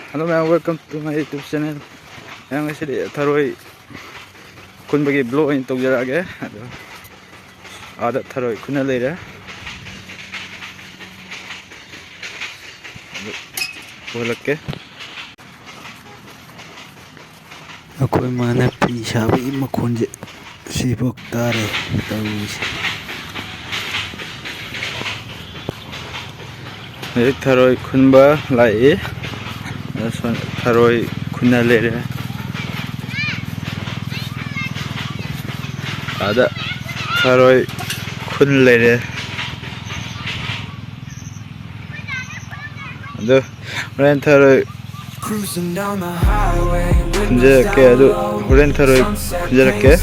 Hello man, welcome to my YouTube channel. Ngasidi Tharoi khunbagi vlog in tawjarage. Ada Tharoi khuna leira. Bolakke. Akoi mana pi sabi makhonje sibok tare tawisi. Tharoi khunba lai. Tharoi khuna leira. Ada Tharoi khun leira. Ado ren Tharoi khunjarake adu ren Tharoi khunjarake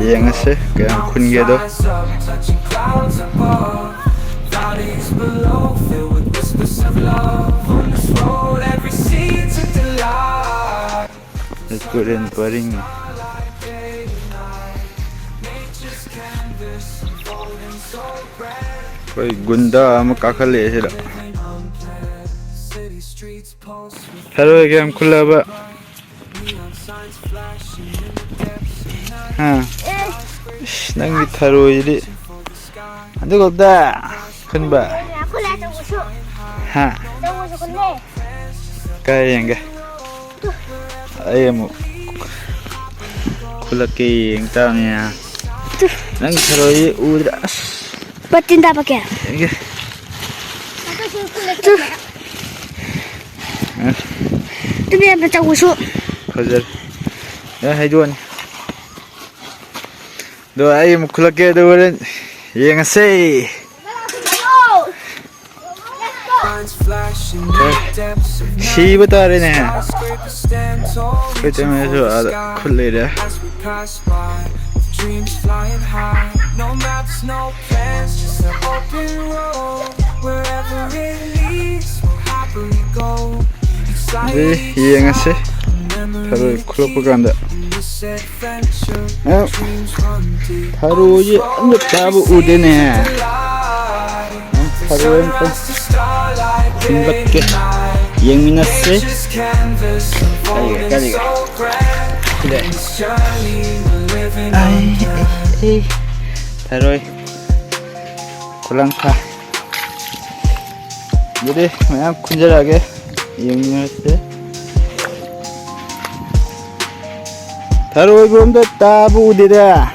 yengase kaya khunge do let's go in paring koi gunda am kakhale sira Tharoi game khulaba ha nangi Tharoi di adugo da khunba ha kaya yang ayam khulaki yang tanya nangi Tharoi udah Batin tak pakai. Tu biar baca usuk. Fajar. Ya, hai juan. Do ayam khulake do ren. Yang asai. Si bata re ne. Kita meso ada khulle dia. Dreams flying high, no maps, no plans, just an open road. Wherever it leads, we'll happily go. Jadi yang asih, Tharoi khulak paganda. Tharoi anda tahu udah nih. Tharoi itu khunbak ke yang minat sih. Kali. Tidak. Tharoi kulang kah jadi mayam khunjarage yang se Tharoi belum tahu dia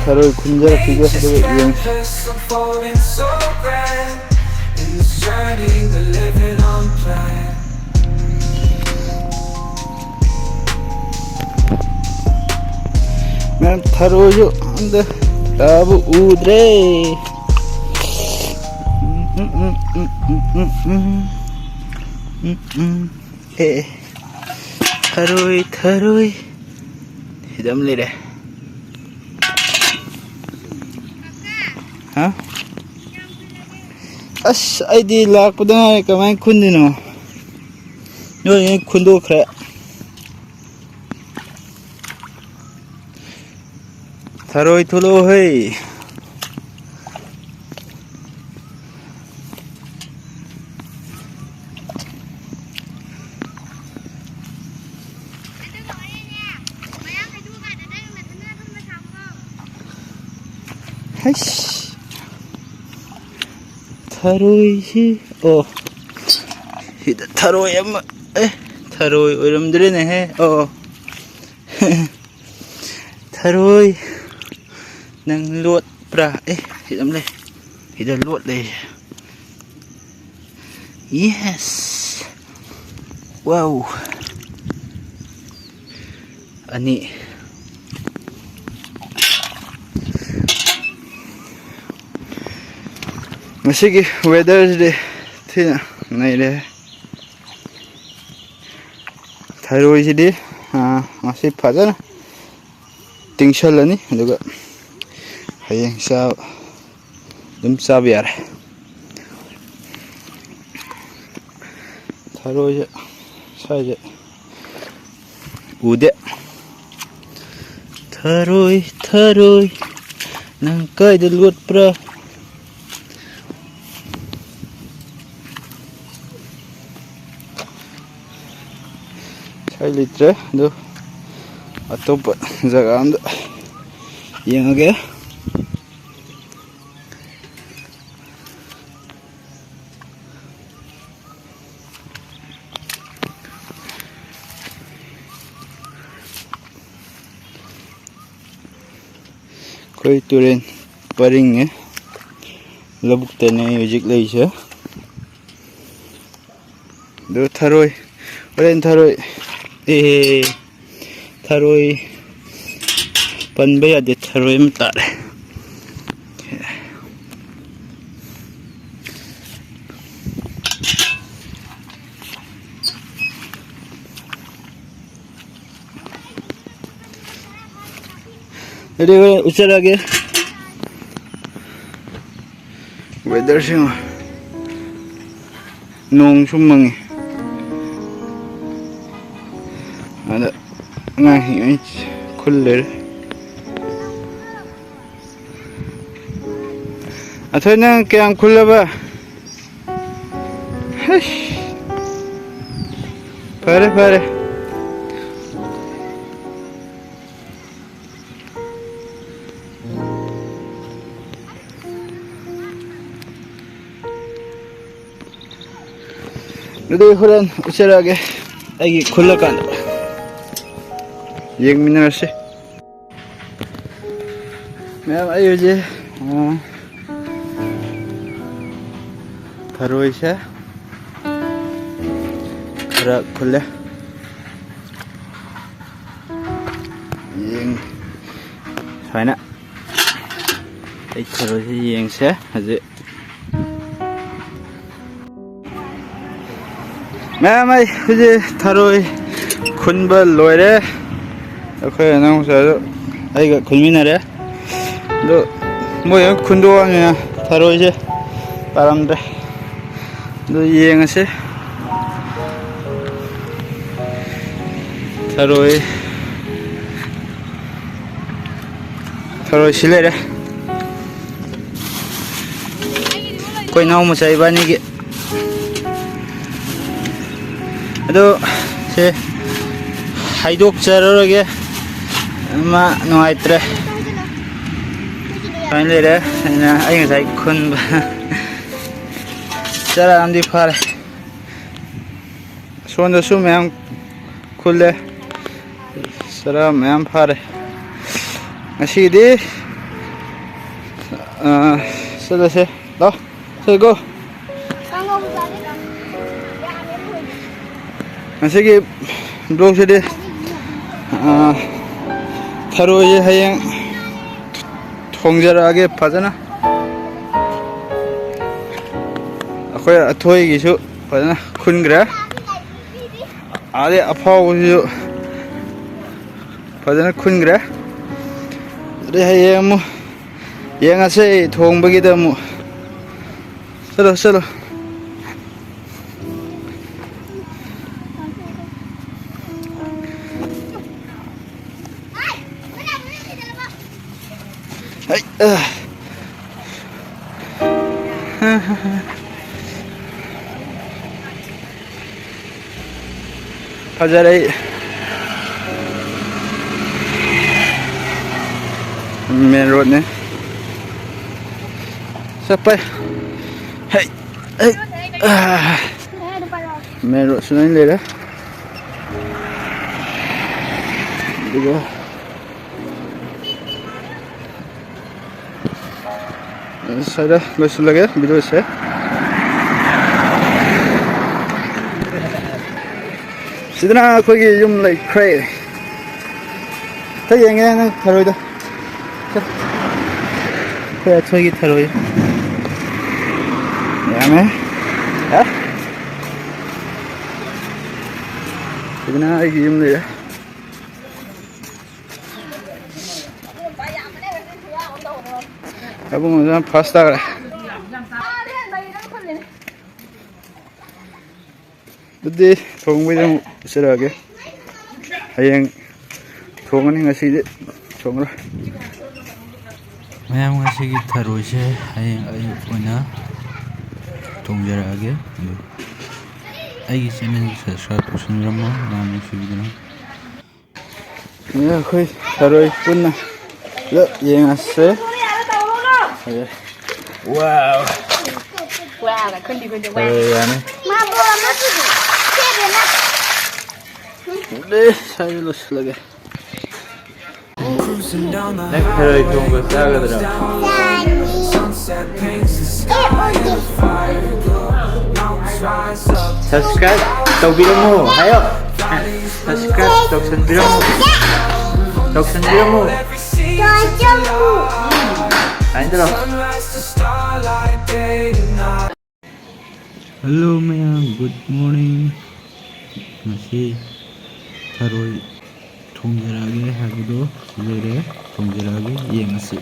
Tharoi khunjarage juga yang journey, we're living on plan. Man, Tharoi anda tahu udre. Tharoi. Hidam leh. Hah? As ID lak pada kemain kundi no, ini kundu kere. Tharoi tholo hei. Hais. Tharoi sih, oh, itu Tharoi em, Tharoi orang dulu nih, oh, Tharoi, nang luat pra, hitam leh, hitam luat leh, yes, wow, ani. Masih weather deh, tidak naik deh. Tharoi jadi, masih fajar, tinggal ni, juga, hayang sa, biar. Tharoi saja, udah. Tharoi Nang kayda lut pra. Sai litre do atop jaga amda yengage. Koi turen paring labuk tharoi hojik leise do tharoi oren tharoi tharoi panba yade tharoi am tare Jadi usah lagi weather sing nong sumang ada ngahi kuller atau nang kaya kuller ba hash pare Jadi huran usirage agi khulakan yengminarse mayam ayuje tharoi se khara khule yeng saina ai tharoi se yeng se haje Mayam ay huje tharoi khunba loire akhoi nang sa ai ga khulminare do moy khundo anya tharoi je paramdre do yengase tharoi silere koi naw mo sai bani ge Aduh, si haiduk carorage ma nuaitre. Kain lere, na aing sai khunba. Cara andi phare. Sonda su mayam khulle. Sara mayam phare. Ngasidi sada se, lo, say go. Ngasigi blog sede tharoi hayang thongjarage phajana akhoi athoi gisu phajana khungra ade aphau gisu phajana khungra re hayang mu yengase thongbagi da mu chalo Fajarai main road ne sampai hey main road sunan lera juga saya besul lagi video saya Sidana kogi yum like cray. Ta yenge na tharoi da. Kaya kogi tharoi. Yame. Ha? Sidana yum le. Abu mo pasta kare. Jadi thong bây giờ sẽ cái hay thong anh ngay xí đấy thong rồi mayam ngasigi tharoi se hayeng ayuk oina thongjarage adu aigi channel subscribe tawsonbiramo nam nusibiduna ꯑꯩꯈꯣꯏ ꯊꯔꯣꯏ ꯄꯨꯟꯅ ꯄꯨꯂꯞ ꯌꯦꯡꯉꯁꯦ ꯋꯥꯎ ꯊꯔꯣꯏ ꯌꯥꯅꯤ ꯁꯥꯏꯗ ꯂꯣꯏꯁꯤꯜꯂꯒꯦ Cruising down the ꯅꯪ ꯊꯔꯣꯏ ꯊꯣꯡꯕ ꯆꯥꯒꯗ꯭ꯔꯥ sunset paints the sky and fire glow. Mountains rise up, ꯁꯕꯁꯀ꯭ꯔꯥꯏꯕ ꯇꯧꯕꯤꯔꯝꯃꯨ ꯍꯥꯏꯌꯣ ꯁꯕꯁꯀ꯭ꯔꯥꯏꯕ ꯇꯧꯁꯟꯕꯤꯔꯝꯃꯨ every season ꯍꯥꯏꯗ꯭ꯔꯣ sunrise to starlight, day to night. hello mayam good morning ngasi tharoi thongjarage haibado lere thongjarage yengasi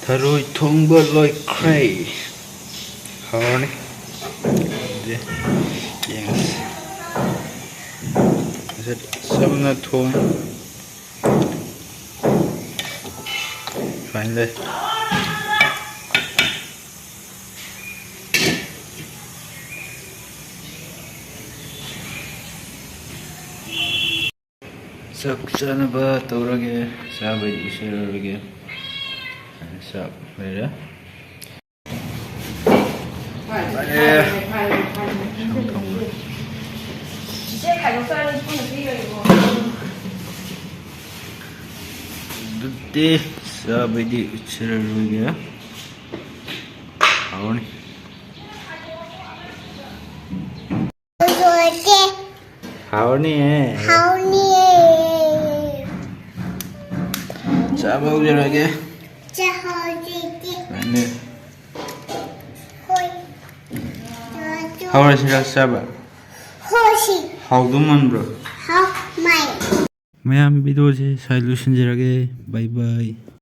tharoi thongba loikhrei hawni de yes samna thong finally ꯆꯥꯛ ꯆꯥꯅꯕ ꯇꯧꯔꯒꯦ ꯆꯥꯕꯩ ꯏꯁꯤꯔꯒꯦ ꯆꯥꯛ ꯂꯩꯔꯦ ꯑꯗꯨꯗꯤ ꯆꯥꯕꯩꯗꯤ ꯏꯁꯤꯔꯒꯦ ꯍꯥꯎꯔꯅꯤ 하오니 자 먹으려게 네 하오라시라 싸봐 하우두만 브로 mayam video se sai lusinjarage bye bye